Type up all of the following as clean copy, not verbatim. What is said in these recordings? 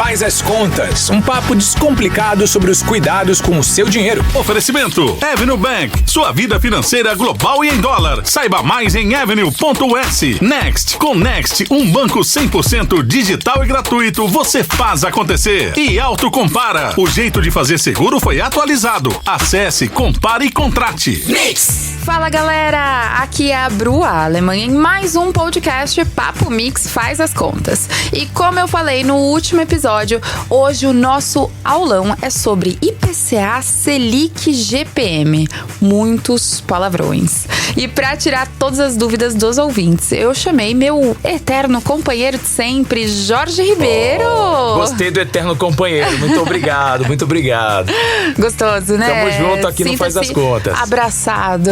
Faz as Contas, um papo descomplicado sobre os cuidados com o seu dinheiro. Oferecimento Avenue Bank, sua vida financeira global e em dólar. Saiba mais em avenue.us. Next, com Next, um banco 100% digital e gratuito, você faz acontecer. E Autocompara, o jeito de fazer seguro foi atualizado. Acesse, compare e contrate. Mix! Fala galera, aqui é a Bru, a Alemanha, em mais um podcast Papo Mix Faz as Contas. E como eu falei no último episódio, hoje o nosso aulão é sobre IPCA, Selic, GPM. Muitos palavrões. E para tirar todas as dúvidas dos ouvintes, eu chamei meu eterno companheiro de sempre, Jorge Ribeiro. Gostei do eterno companheiro, muito obrigado, muito obrigado. Gostoso, né? Tamo junto aqui no Faz as Contas. Abraçado.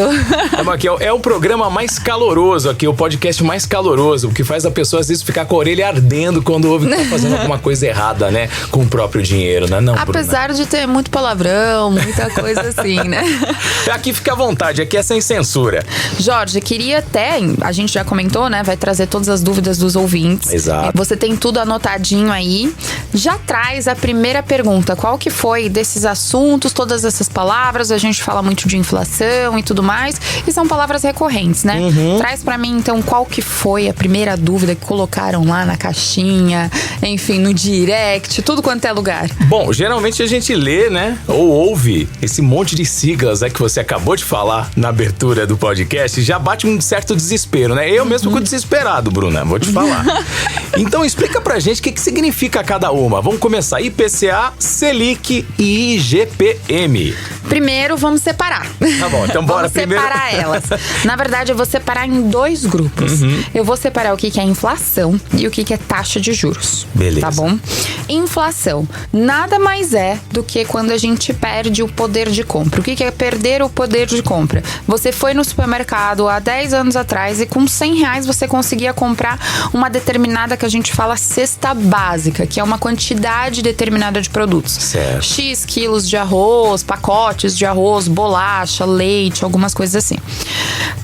Tamo aqui, é o programa mais caloroso aqui, o podcast mais caloroso, o que faz a pessoa às vezes ficar com a orelha ardendo quando ouve que tá fazendo alguma coisa errada, né? Com o próprio dinheiro, né? Não, apesar Bruna? De ter muito palavrão, muita coisa assim, né? Aqui fica à vontade, aqui é sem censura. Jorge, queria até, a gente já comentou, né? Vai trazer todas as dúvidas dos ouvintes. Exato. Você tem tudo anotadinho aí. Já traz a primeira pergunta. Qual que foi desses assuntos, todas essas palavras? A gente fala muito de inflação e tudo mais. E são palavras recorrentes, né? Traz pra mim, então, qual que foi a primeira dúvida que colocaram lá na caixinha, enfim, no direct, tudo quanto é lugar. Bom, geralmente a gente lê, né? Ou ouve esse monte de siglas que você acabou de falar na abertura do podcast e já bate um certo desespero, né? Eu mesmo fico desesperado, Bruna, vou te falar. Então explica pra gente o que significa cada uma. Vamos começar. IPCA, Selic e IGPM. Primeiro, vamos separar. Tá bom, então bora primeiro. Vamos separar elas. Na verdade, eu vou separar em dois grupos. Eu vou separar o que é inflação e o que é taxa de juros. Beleza. Tá bom? Inflação nada mais é do que quando a gente perde o poder de compra. O que é perder o poder de compra? Você foi no supermercado há 10 anos atrás e com R$100 você conseguia comprar uma determinada, que a gente fala, cesta básica, que é uma quantidade determinada de produtos. Certo. X quilos de arroz, pacotes de arroz, bolacha, leite, algumas coisas assim.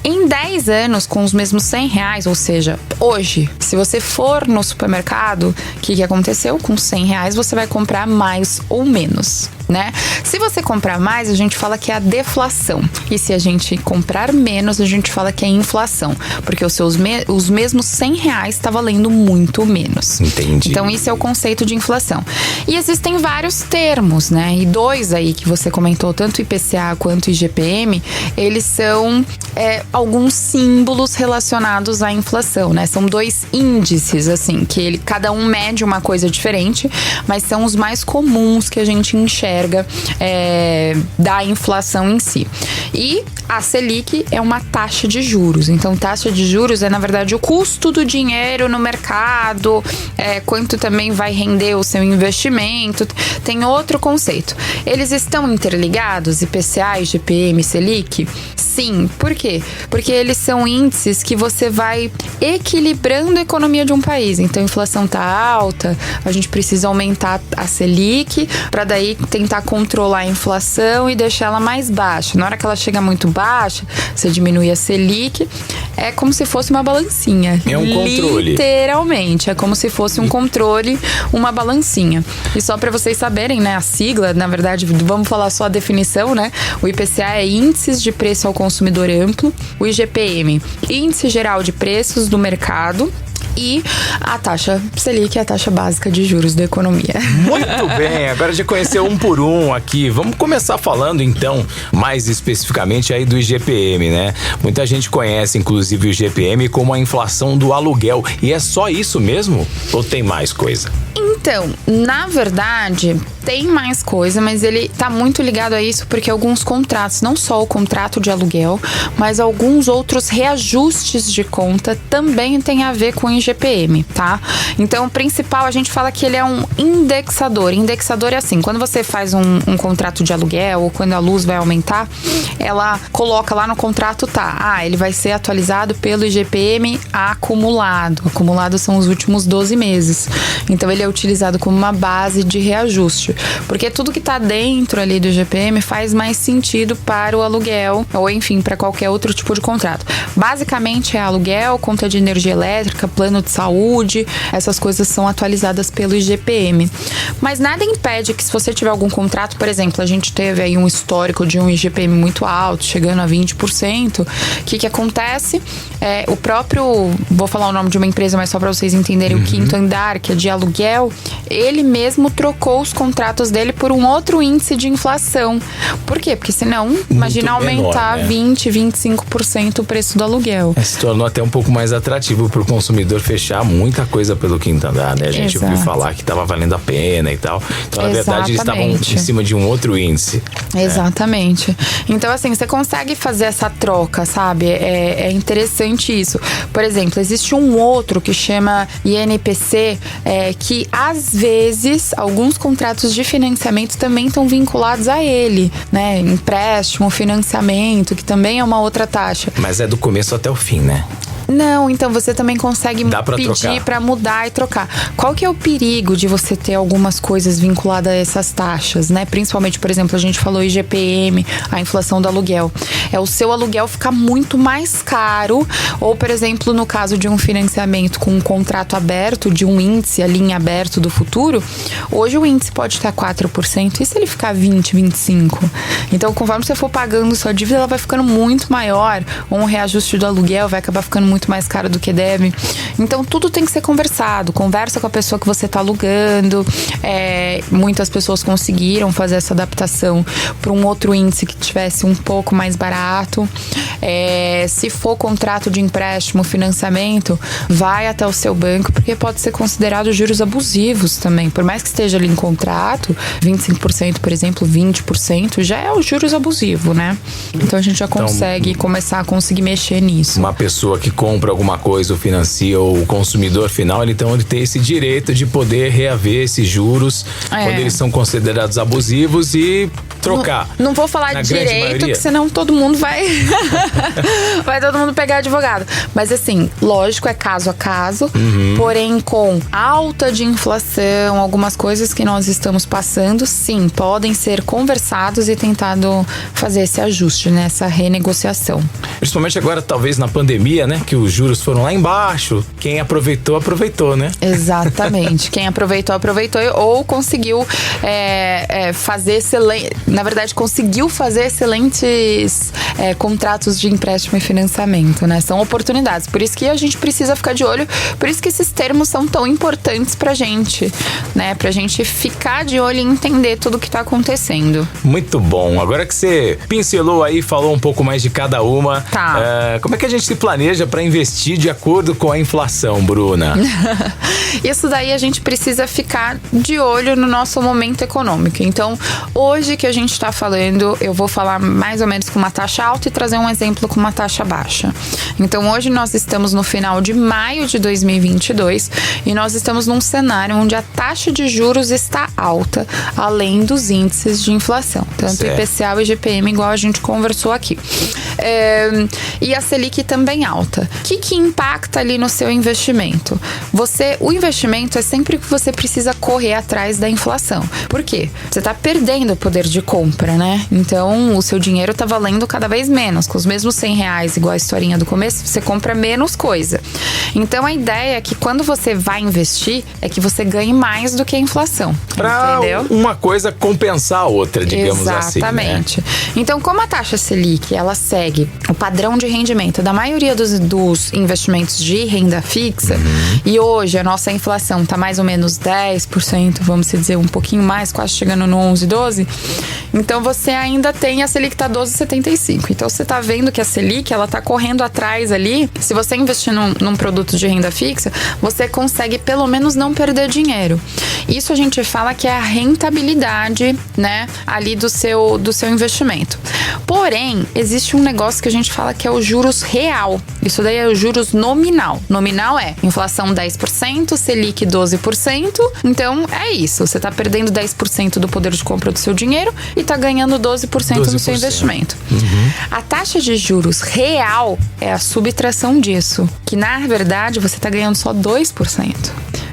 Em 10 anos, com os mesmos R$100, ou seja, hoje, se você for no supermercado, o que aconteceu? Com R$100 você vai comprar mais ou menos, né? Se você comprar mais, a gente fala que é a deflação. E se a gente comprar menos, a gente fala que é inflação. Porque os mesmos R$100 tá valendo muito menos. Entendi. Então, isso é o conceito de inflação. E existem vários termos, né? E dois aí que você comentou, tanto IPCA quanto IGPM, eles são alguns símbolos relacionados à inflação, né? São dois índices, assim, que cada um mede uma coisa diferente, mas são os mais comuns que a gente enxerga da inflação em si. E a Selic é uma taxa de juros. Então, taxa de juros é, na verdade, o custo do dinheiro no mercado, quanto também vai render o seu investimento. Tem outro conceito. Eles estão interligados, IPCA, IGPM, Selic? Sim. Por quê? Porque eles são índices que você vai equilibrando a economia de um país. Então, a inflação tá alta, a gente precisa aumentar a Selic para daí tentar controlar a inflação e deixar ela mais baixa. Na hora que ela chega muito baixa, você diminui a Selic. É como se fosse uma balancinha. É um controle. Literalmente. É como se fosse um controle, uma balancinha. E só para vocês saberem, né? A sigla, na verdade, vamos falar só a definição, né? O IPCA é Índices de Preço ao Consumidor Amplo. O IGPM, Índice Geral de Preços do Mercado. E a taxa Selic é a taxa básica de juros da economia. Muito bem, agora já conheceu um por um aqui. Vamos começar falando então mais especificamente aí do IGPM, né? Muita gente conhece inclusive o IGPM como a inflação do aluguel. E é só isso mesmo? Ou tem mais coisa? Então, na verdade, tem mais coisa, mas ele tá muito ligado a isso porque alguns contratos, não só o contrato de aluguel, mas alguns outros reajustes de conta também tem a ver com o IGPM, tá? Então, o principal, a gente fala que ele é um indexador. Indexador é assim, quando você faz um contrato de aluguel ou quando a luz vai aumentar, ela coloca lá no contrato, ele vai ser atualizado pelo IGPM acumulado. Acumulado são os últimos 12 meses. Então, ele é utilizado como uma base de reajuste. Porque tudo que tá dentro ali do IGPM faz mais sentido para o aluguel, ou enfim, para qualquer outro tipo de contrato. Basicamente é aluguel, conta de energia elétrica, plano de saúde, essas coisas são atualizadas pelo IGPM. Mas nada impede que, se você tiver algum contrato, por exemplo, a gente teve aí um histórico de um IGPM muito alto, chegando a 20%, o que acontece? O próprio, vou falar o nome de uma empresa, mas só para vocês entenderem, o Quinto Andar, que é de aluguel, ele mesmo trocou os contratos dele por um outro índice de inflação. Por quê? Porque senão, imagina aumentar 20, 25% o preço do aluguel. Se tornou até um pouco mais atrativo para o consumidor fechar muita coisa pelo Quinto Andar, né? A gente ouviu falar que estava valendo a pena e tal. Então, na verdade, eles estavam em cima de um outro índice. Exatamente. Então, assim, você consegue fazer essa troca, sabe? É interessante isso. Por exemplo, existe um outro que chama INPC, que às vezes alguns contratos de financiamento também estão vinculados a ele, né? Empréstimo, financiamento, que também é uma outra taxa. Mas é do começo até o fim, né? Não, então você também consegue pedir para mudar e trocar. Qual que é o perigo de você ter algumas coisas vinculadas a essas taxas, né? Principalmente, por exemplo, a gente falou IGPM, a inflação do aluguel. O seu aluguel ficar muito mais caro, ou, por exemplo, no caso de um financiamento com um contrato aberto, de um índice ali em aberto do futuro, hoje o índice pode estar 4%, e se ele ficar 20%, 25%? Então, conforme você for pagando sua dívida, ela vai ficando muito maior, ou um reajuste do aluguel vai acabar ficando muito mais caro do que deve. Então, tudo tem que ser conversado. Conversa com a pessoa que você está alugando. Muitas pessoas conseguiram fazer essa adaptação para um outro índice que tivesse um pouco mais barato. Se for contrato de empréstimo, financiamento, vai até o seu banco, porque pode ser considerado juros abusivos também. Por mais que esteja ali em contrato, 25%, por exemplo, 20%, já é o juros abusivo, né? Então, a gente já consegue começar a conseguir mexer nisso. Uma pessoa que compra alguma coisa ou financia, ou o consumidor final, então ele tem esse direito de poder reaver esses juros quando eles são considerados abusivos e trocar. Não vou falar de direito, porque senão todo mundo vai todo mundo pegar advogado. Mas assim, lógico, é caso a caso, porém com alta de inflação, algumas coisas que nós estamos passando, sim, podem ser conversados e tentado fazer esse ajuste, né? Essa renegociação. Principalmente agora, talvez na pandemia, né? Que os juros foram lá embaixo. Quem aproveitou, né? Exatamente. Quem aproveitou, ou conseguiu fazer na verdade, conseguiu fazer excelentes contratos de empréstimo e financiamento, né? São oportunidades. Por isso que a gente precisa ficar de olho, por isso que esses termos são tão importantes pra gente, né? Pra gente ficar de olho e entender tudo o que tá acontecendo. Muito bom. Agora que você pincelou aí, falou um pouco mais de cada uma, como é que a gente se planeja para investir de acordo com a inflação, Bruna? Isso daí a gente precisa ficar de olho no nosso momento econômico. Então, hoje que a gente está falando, eu vou falar mais ou menos com uma taxa alta e trazer um exemplo com uma taxa baixa. Então, hoje nós estamos no final de maio de 2022 e nós estamos num cenário onde a taxa de juros está alta, além dos índices de inflação, tanto IPCA e IGPM, igual a gente conversou aqui. E a Selic também alta. O que impacta ali no seu investimento? O investimento é sempre que você precisa correr atrás da inflação. Por quê? Você está perdendo o poder de compra, né? Então, o seu dinheiro está valendo cada vez menos. Com os mesmos R$100, igual a historinha do começo, você compra menos coisa. Então, a ideia é que quando você vai investir, é que você ganhe mais do que a inflação. Pra uma coisa compensar a outra, digamos assim. Exatamente. Então, como a taxa Selic, ela segue o padrão de rendimento da maioria dos investimentos de renda fixa, e hoje a nossa inflação está mais ou menos 10%, vamos dizer, um pouquinho mais, quase chegando no 11, 12%. Então, você ainda tem a Selic tá 12,75. Então, você tá vendo que a Selic, ela tá correndo atrás ali. Se você investir num produto de renda fixa, você consegue pelo menos não perder dinheiro. Isso a gente fala que é a rentabilidade, né, ali do seu investimento. Porém, existe um negócio que a gente fala que é o juros real. Isso daí é o juros nominal. Nominal é inflação 10%, Selic 12%. Então, é isso. Você tá perdendo 10% do poder de compra do seu dinheiro e tá ganhando 12% no seu investimento. A taxa de juros real é a subtração disso, que na verdade você tá ganhando só 2%.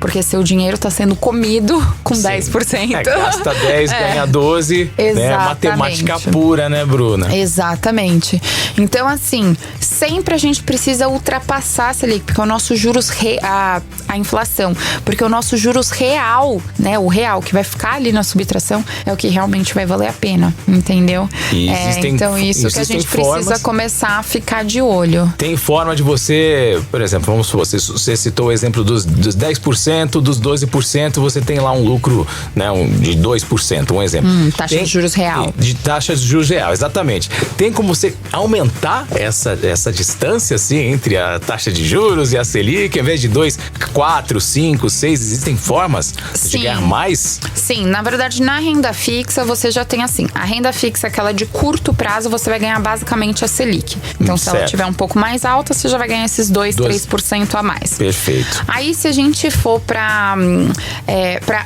Porque seu dinheiro está sendo comido com 10%. Gasta 10, ganha 12. Exatamente. Né? Matemática pura, né, Bruna? Exatamente. Então, assim, sempre a gente precisa ultrapassar a Selic, porque o nosso juros, a inflação, porque o nosso juros real, né, o real que vai ficar ali na subtração é o que realmente vai valer a pena, entendeu? E então, isso que a gente precisa começar a ficar de olho. Tem forma de você, por exemplo, vamos supor, você citou o exemplo dos 10%, dos 12%, você tem lá um lucro, né, de 2%, um exemplo. Taxa de juros real. De taxa de juros real, exatamente. Tem como você aumentar essa distância, assim, entre a taxa de juros e a Selic, em vez de 2, 4, 5, 6, existem formas de ganhar mais? Sim, na verdade, na renda fixa, você já tem assim, a renda fixa, aquela de curto prazo, você vai ganhar basicamente a Selic. Então, se ela estiver um pouco mais alta, você já vai ganhar esses 3% a mais. Perfeito. Aí, se a gente for pra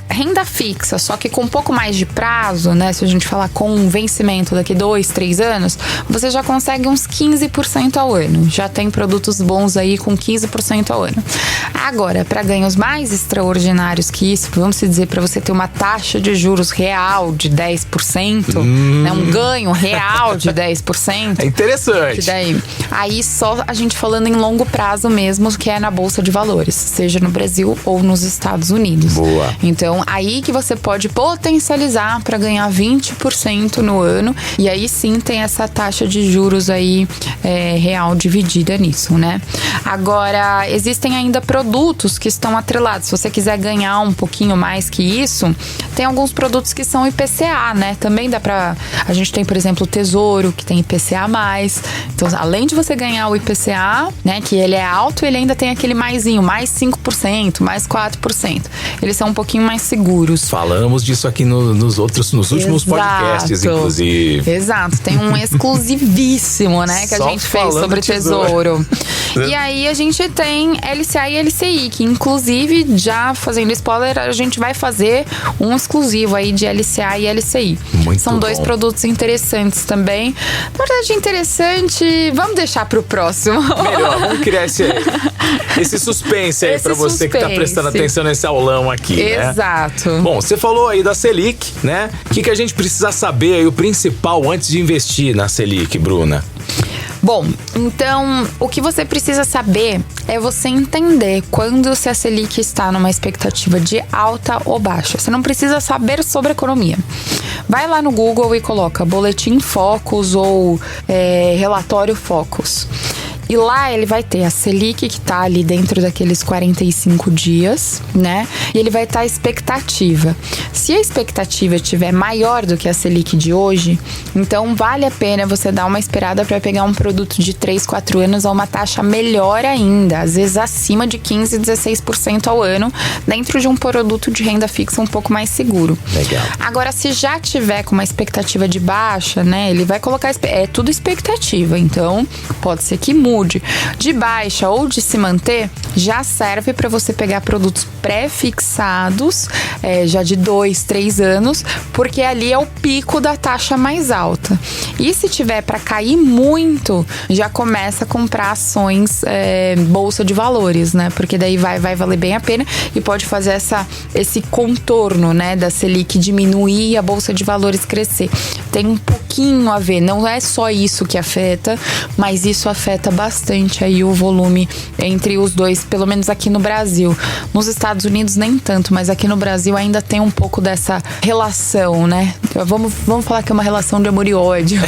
renda fixa, só que com um pouco mais de prazo, né? Se a gente falar com um vencimento daqui 2, 3 anos, você já consegue uns 15% ao ano. Já tem produtos bons aí com 15% ao ano. Agora, para ganhos mais extraordinários que isso, vamos dizer, para você ter uma taxa de juros real de 10%, né? Um ganho real de 10%. É interessante. Daí, aí só a gente falando em longo prazo mesmo, que é na Bolsa de Valores, seja no Brasil ou nos Estados Unidos. Boa. Então, aí que você pode potencializar para ganhar 20% no ano, e aí sim tem essa taxa de juros aí real dividida nisso, né? Agora, existem ainda produtos que estão atrelados. Se você quiser ganhar um pouquinho mais que isso, tem alguns produtos que são IPCA, né? Também dá pra... A gente tem, por exemplo, o Tesouro, que tem IPCA+. Então, além de você ganhar o IPCA, né, que ele é alto, ele ainda tem aquele maisinho, mais 5%, mais 4%. Eles são um pouquinho mais seguros. Falamos disso aqui nos últimos podcasts, inclusive. Exato, tem um exclusivíssimo, né, que a gente fez sobre Tesouro. E aí a gente tem LCA e LCI, que inclusive, já fazendo spoiler, a gente vai fazer um exclusivo aí de LCA e LCI. Muito São dois produtos interessantes também. Na verdade, interessante, vamos deixar pro próximo. Melhor, vamos criar esse suspense aí pra você que tá prestando atenção nesse aulão aqui, né? Exato. Bom, você falou aí da Selic, né? O que a gente precisa saber aí, o principal, antes de investir na Selic, Bruna? Bom, então, o que você precisa saber é você entender quando se a Selic está numa expectativa de alta ou baixa. Você não precisa saber sobre economia. Vai lá no Google e coloca Boletim Focus ou Relatório Focus. E lá ele vai ter a Selic, que tá ali dentro daqueles 45 dias, né? E ele vai estar a expectativa. Se a expectativa estiver maior do que a Selic de hoje, então vale a pena você dar uma esperada para pegar um produto de 3, 4 anos a uma taxa melhor ainda, às vezes acima de 15, 16% ao ano, dentro de um produto de renda fixa um pouco mais seguro. Legal. Agora, se já tiver com uma expectativa de baixa, né? Ele vai colocar... É tudo expectativa, então pode ser que mude. De baixa ou de se manter, já serve para você pegar produtos pré-fixados, já de 2, 3 anos, porque ali é o pico da taxa mais alta. E se tiver para cair muito, já começa a comprar ações Bolsa de Valores, né? Porque daí vai valer bem a pena e pode fazer esse contorno, né, da Selic diminuir e a Bolsa de Valores crescer. Tem um pouquinho a ver, não é só isso que afeta, mas isso afeta bastante aí o volume entre os dois, pelo menos aqui no Brasil. Nos Estados Unidos nem tanto, mas aqui no Brasil ainda tem um pouco dessa relação, né? Vamos falar que é uma relação de amor e ódio.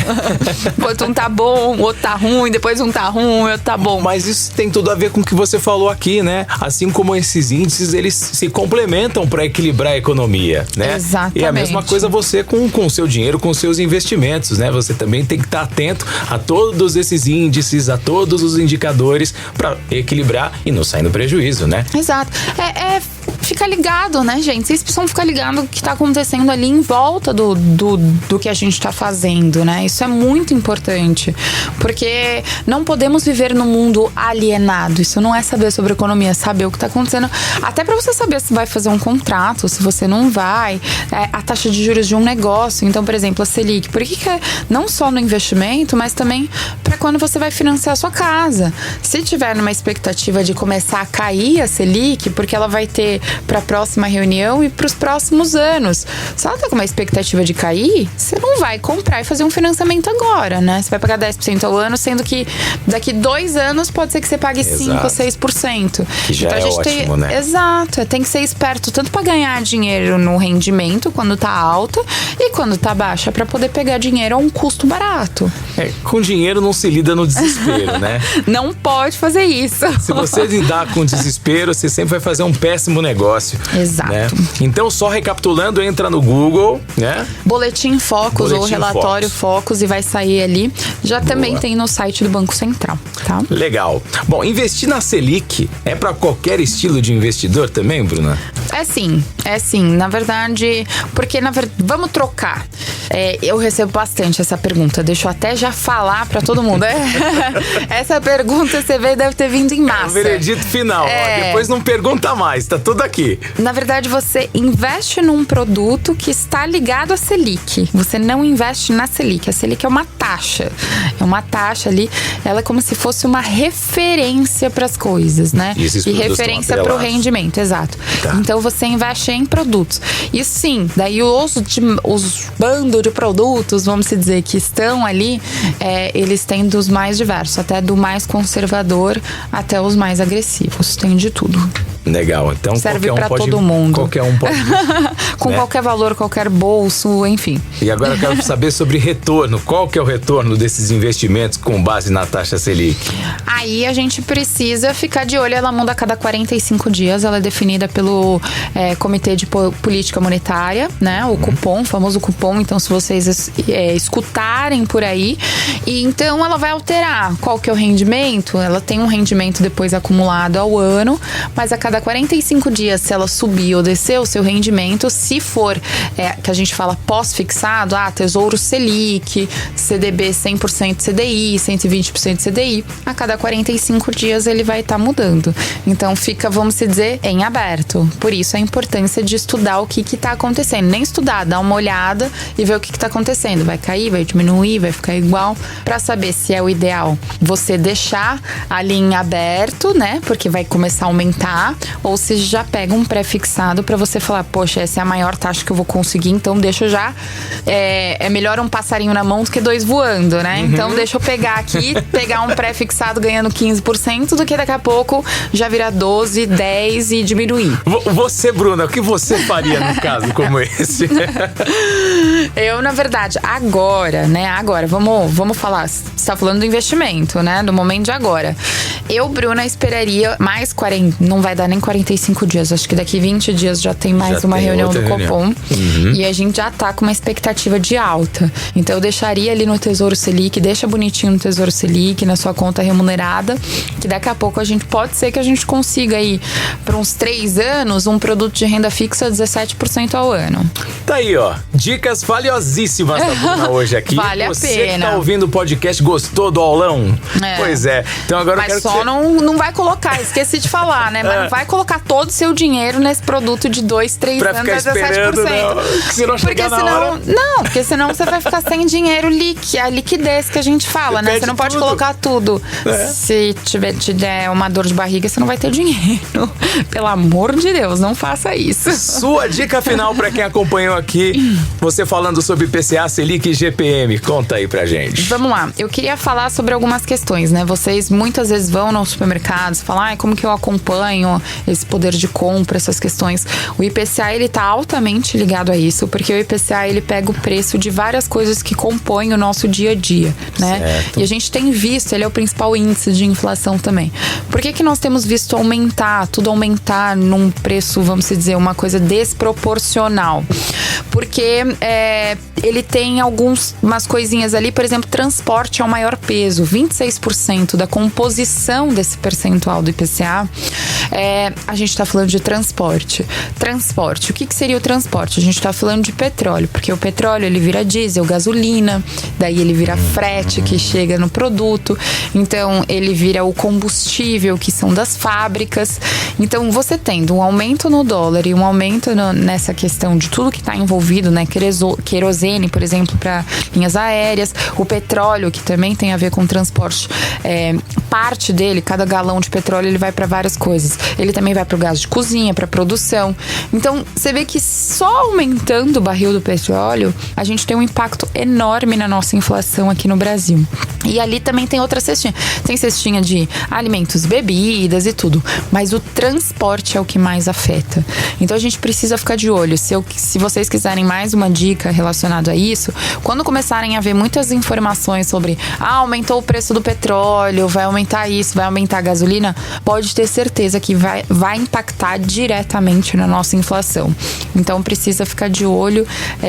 Enquanto um tá bom, o outro tá ruim, depois um tá ruim, o outro tá bom. Mas isso tem tudo a ver com o que você falou aqui, né? Assim como esses índices, eles se complementam para equilibrar a economia, né? Exatamente. E a mesma coisa você com o seu dinheiro, com os seus investimentos, né? Você também tem que estar atento a todos esses índices, a todos os indicadores para equilibrar e não sair no prejuízo, né? Exato. Fica ligado, né, gente? Vocês precisam ficar ligados no que tá acontecendo ali em volta do que a gente tá fazendo, né? Isso é muito importante, porque não podemos viver num mundo alienado. Isso não é saber sobre economia, é saber o que tá acontecendo. Até para você saber se vai fazer um contrato, se você não vai, a taxa de juros de um negócio. Então, por exemplo, a Selic. Por que é não só no investimento, mas também para quando você vai financiar a sua casa. Se tiver numa expectativa de começar a cair a Selic, porque ela vai ter você para a próxima reunião e para os próximos anos. Se ela tá com uma expectativa de cair, você não vai comprar e fazer um financiamento agora, né? Você vai pagar 10% ao ano, sendo que daqui 2 anos pode ser que você pague 5% ou 6%. Que já então, é a gente ótimo, né? Exato, tem que ser esperto tanto para ganhar dinheiro no rendimento quando tá alta e quando tá baixa, para poder pegar dinheiro a um custo barato. Com dinheiro não se lida no desespero, né? Não pode fazer isso. Se você lidar com desespero, você sempre vai fazer um péssimo negócio. Exato. Né? Então, só recapitulando, entra no Google, né? Boletim Focus ou Boletim relatório Focus e vai sair ali. Já também tem no site do Banco Central, tá? Legal. Bom, investir na Selic é para qualquer estilo de investidor também, Bruna? É sim. Na verdade, porque vamos trocar. Eu recebo bastante essa pergunta. Deixa eu até já falar pra todo mundo. Essa pergunta você vê deve ter vindo em massa. É o veredito final. Ó, depois não pergunta mais, tá tudo aqui. Na verdade, você investe num produto que está ligado à Selic. Você não investe na Selic. A Selic é uma taxa. É uma taxa ali. Ela é como se fosse uma referência para as coisas, né? E referência para o rendimento, exato. Tá. Então você investe em produtos. E sim, daí os bandos de produtos, vamos dizer, que estão ali, eles têm dos mais diversos, até do mais conservador até os mais agressivos. Tem de tudo. Legal, então serve para todo mundo. Qualquer um pode. Com qualquer valor, qualquer bolso, enfim. E agora eu quero saber sobre retorno. Qual que é o retorno desses investimentos com base na taxa Selic? Aí a gente precisa ficar de olho. Ela muda a cada 45 dias. Ela é definida pelo Comitê de Política Monetária, né? O cupom, o famoso cupom. Então, se vocês escutarem por aí. E então, ela vai alterar. Qual que é o rendimento? Ela tem um rendimento depois acumulado ao ano, mas a cada 45 dias, se ela subir ou descer o seu rendimento, se for, que a gente fala pós-fixado, Tesouro Selic, CDB 100% CDI, 120% CDI, a cada 45 dias ele vai estar mudando. Então fica, vamos dizer, em aberto. Por isso a importância de estudar o que está acontecendo. Nem estudar, dar uma olhada e ver o que está acontecendo. Vai cair, vai diminuir, vai ficar igual, para saber se é o ideal você deixar ali em aberto, né? Porque vai começar a aumentar, ou se já pega um pré-fixado para você falar, poxa, essa é a maior taxa que eu vou conseguir, então deixa eu já... É melhor um passarinho na mão do que 2 voando, né? Então deixa eu pegar aqui, pegar um pré-fixado ganhando 15% do que daqui a pouco já virar 12, 10 e diminuir. Você, Bruna, o que você faria num caso como esse? Eu, na verdade, agora, vamos falar, você tá falando do investimento, né? Do momento de agora. Eu, Bruna, esperaria mais 40, não vai dar nem 45 dias, acho que daqui 20 dias já tem mais uma reunião do Copom. E a gente já tá com uma expectativa de alta. Então eu deixaria ali no Tesouro Selic, deixa bonitinho no Tesouro Selic, na sua conta remunerada, que daqui a pouco pode ser que a gente consiga aí, por uns 3 anos, um produto de renda fixa 17% ao ano. Tá aí, ó, dicas valiosíssimas da Bruna hoje aqui. Vale a pena. Você que tá ouvindo o podcast, gostou do aulão? Pois é. Então agora eu quero só não vai colocar, esqueci de falar, né? Mas não vai colocar todo o seu dinheiro nesse produto de 2, 3 anos ficar a 17%. Não. Se não chegar na hora. Não, porque senão você vai ficar sem dinheiro, a liquidez que a gente fala, né? Você não pode colocar tudo. Se te der uma dor de barriga, você não vai ter dinheiro. Pelo amor de Deus, não faça isso. Sua dica final pra quem acompanhou aqui, você falando sobre IPCA, Selic e GPM. Conta aí pra gente. Vamos lá. Eu queria falar sobre algumas questões, né? Vocês muitas vezes vão nos supermercados, falam, como que eu acompanho esse poder de compra, essas questões. O IPCA, ele tá altamente ligado a isso, porque o IPCA, ele pega o preço de várias coisas que compõem o nosso dia a dia, né? Certo. E a gente tem visto, ele é o principal índice de inflação também. Por que nós temos visto tudo aumentar num preço, vamos dizer, uma coisa desproporcional? Porque ele tem umas coisinhas ali, por exemplo, transporte é o maior peso, 26% da composição desse percentual do IPCA, a gente está falando de transporte. Transporte, o que seria o transporte? A gente está falando de petróleo, porque o petróleo ele vira diesel, gasolina, daí ele vira frete que chega no produto, então ele vira o combustível que são das fábricas. Então você tendo um aumento no dólar e um aumento nessa questão de tudo que está envolvido, né? Querosene, por exemplo, para linhas aéreas, o petróleo, que também tem a ver com transporte, parte dele, cada galão de petróleo, ele vai para várias coisas. ele também vai pro gás de cozinha, pra produção. Então, você vê que só aumentando o barril do petróleo, a gente tem um impacto enorme na nossa inflação aqui no Brasil. E ali também tem outra cestinha. Tem cestinha de alimentos, bebidas e tudo. Mas o transporte é o que mais afeta. Então, a gente precisa ficar de olho. Se vocês quiserem mais uma dica relacionada a isso, quando começarem a ver muitas informações sobre aumentou o preço do petróleo, vai aumentar isso, vai aumentar a gasolina, pode ter certeza que vai impactar diretamente na nossa inflação. Então precisa ficar de olho,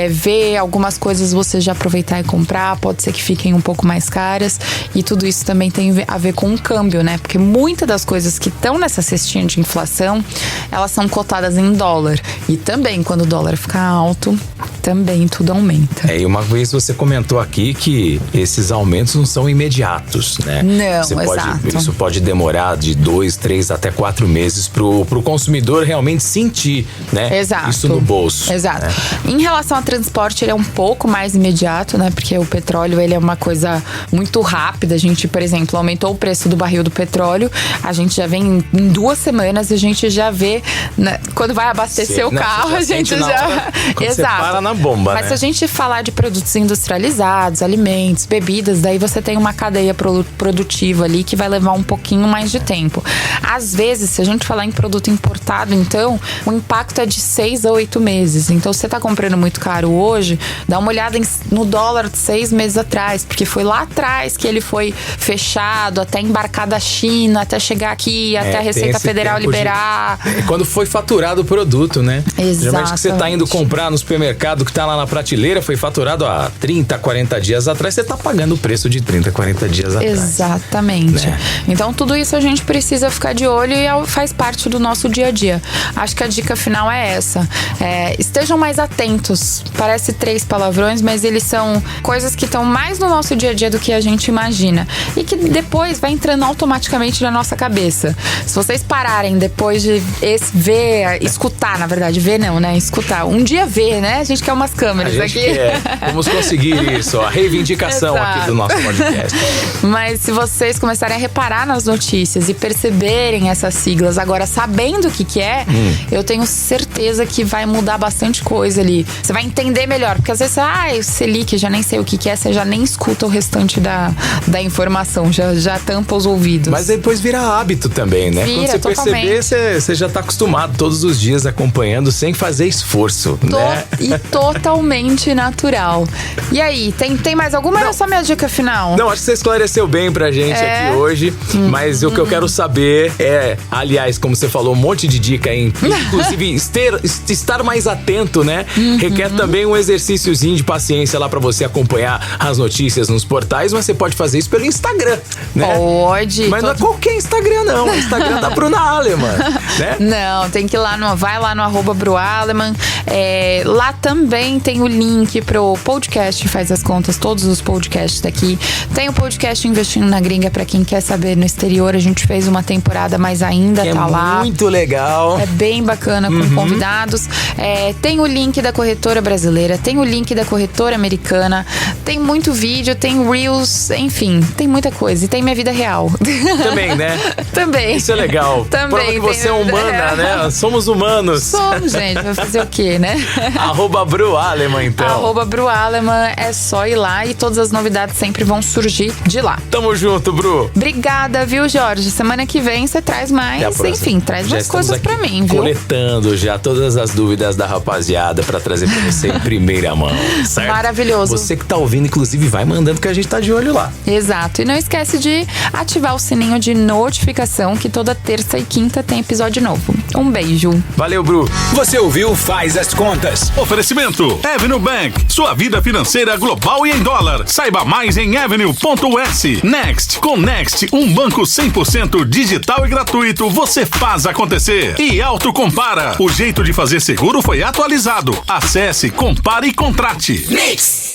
ver algumas coisas você já aproveitar e comprar, pode ser que fiquem um pouco mais caras, e tudo isso também tem a ver com o câmbio, né? Porque muitas das coisas que estão nessa cestinha de inflação, elas são cotadas em dólar. E também, quando o dólar fica alto, também tudo aumenta. E uma vez você comentou aqui que esses aumentos não são imediatos, né? Não, exato. Isso pode demorar de 2, 3 até 4 meses pro consumidor realmente sentir, né? Exato. Isso no bolso. Exato. Né? Em relação ao transporte, ele é um pouco mais imediato, né? Porque o petróleo, ele é uma coisa muito rápida. A gente, por exemplo, aumentou o preço do barril do petróleo, a gente já vem em 2 semanas e a gente já vê, né? Quando vai abastecer o carro, a gente já... Exato. Você para na bomba, Mas né? se a gente falar de produtos industrializados, alimentos, bebidas, daí você tem uma cadeia produtiva ali que vai levar um pouquinho mais de tempo. Às vezes, se a gente falar em produto importado, então, o impacto é de 6 a 8 meses. Então, se você tá comprando muito caro hoje, dá uma olhada no dólar de 6 meses atrás, porque foi lá atrás que ele foi fechado, até embarcar da China, até chegar aqui, até a Receita Federal liberar. Quando foi faturado o produto, né? Exatamente. Geralmente que você tá indo comprar no supermercado que tá lá na prateleira, foi faturado há 30, 40 dias atrás, você tá pagando o preço de 30, 40 dias atrás. Exatamente. Né? Então, tudo isso a gente precisa ficar de olho e faz parte do nosso dia a dia. Acho que a dica final é essa. Estejam mais atentos. Parece 3 palavrões, mas eles são coisas que estão mais no nosso dia a dia do que a gente imagina. E que depois vai entrando automaticamente na nossa cabeça. Se vocês pararem depois de escutar, na verdade, ver não, né? Escutar. Um dia ver, né? A gente quer umas câmeras a gente aqui. Quer. Vamos conseguir isso, a reivindicação aqui do nosso podcast. Mas se vocês começarem a reparar nas notícias e perceberem essas siglas, agora sabendo o que é, eu tenho certeza que vai mudar bastante coisa ali. Você vai entender melhor, porque às vezes, o Selic, já nem sei o que é, você já nem escuta o restante da informação, já tampa os ouvidos. Mas depois vira hábito também, né? Vira, quando você perceber, você já tá acostumado todos os dias acompanhando sem fazer esforço, né? E totalmente natural. E aí, tem mais alguma ou é só minha dica final? Não, acho que você esclareceu bem pra gente aqui hoje, mas o que eu quero saber é, aliás, como você falou, um monte de dica, inclusive estar mais atento, né? Requer também um exercíciozinho de paciência lá pra você acompanhar as notícias nos portais, mas você pode fazer isso pelo Instagram, né? Pode. Mas não é qualquer Instagram, não. É o Instagram da Bruna Aleman, né? Não, tem que ir lá vai lá no @BruAleman. Lá também tem o link pro podcast Faz as Contas, todos os podcasts daqui. Tem o podcast Investindo na Gringa pra quem quer saber no exterior. A gente fez uma temporada, mas ainda tá lá. É muito legal. É bem bacana, com convidados. Tem o link da corretora brasileira, tem o link da corretora americana, tem muito vídeo, tem Reels, enfim, tem muita coisa. E tem minha vida real. Também, né? Também. Isso é legal. Também. Prova que você é humana, né? Somos humanos. Somos, gente. Vai fazer o quê, né? @BruAleman, então. @BruAleman, é só ir lá e todas as novidades sempre vão surgir de lá. Tamo junto, Bru. Obrigada, viu, Jorge? Semana que vem você traz mais, enfim, traz mais coisas pra mim, viu? Coletando já todas as dúvidas da rapaziada pra trazer pra você em primeira mão, certo? Maravilhoso. Você que tá ouvindo, inclusive, vai mandando que a gente tá de olho lá. Exato. E não esquece de ativar o sininho de notificação, que toda terça e quinta tem episódio novo. Um beijo. Valeu, Bru. Você ouviu Faz as Contas. Oferecimento Avenue Bank, sua vida financeira global e em dólar. Saiba mais em avenue.us. Next, com Next, um banco 100% digital e gratuito, você faz acontecer. E Auto Compara, o jeito de fazer seguro foi atualizado. Acesse, compare e contrate. Mix.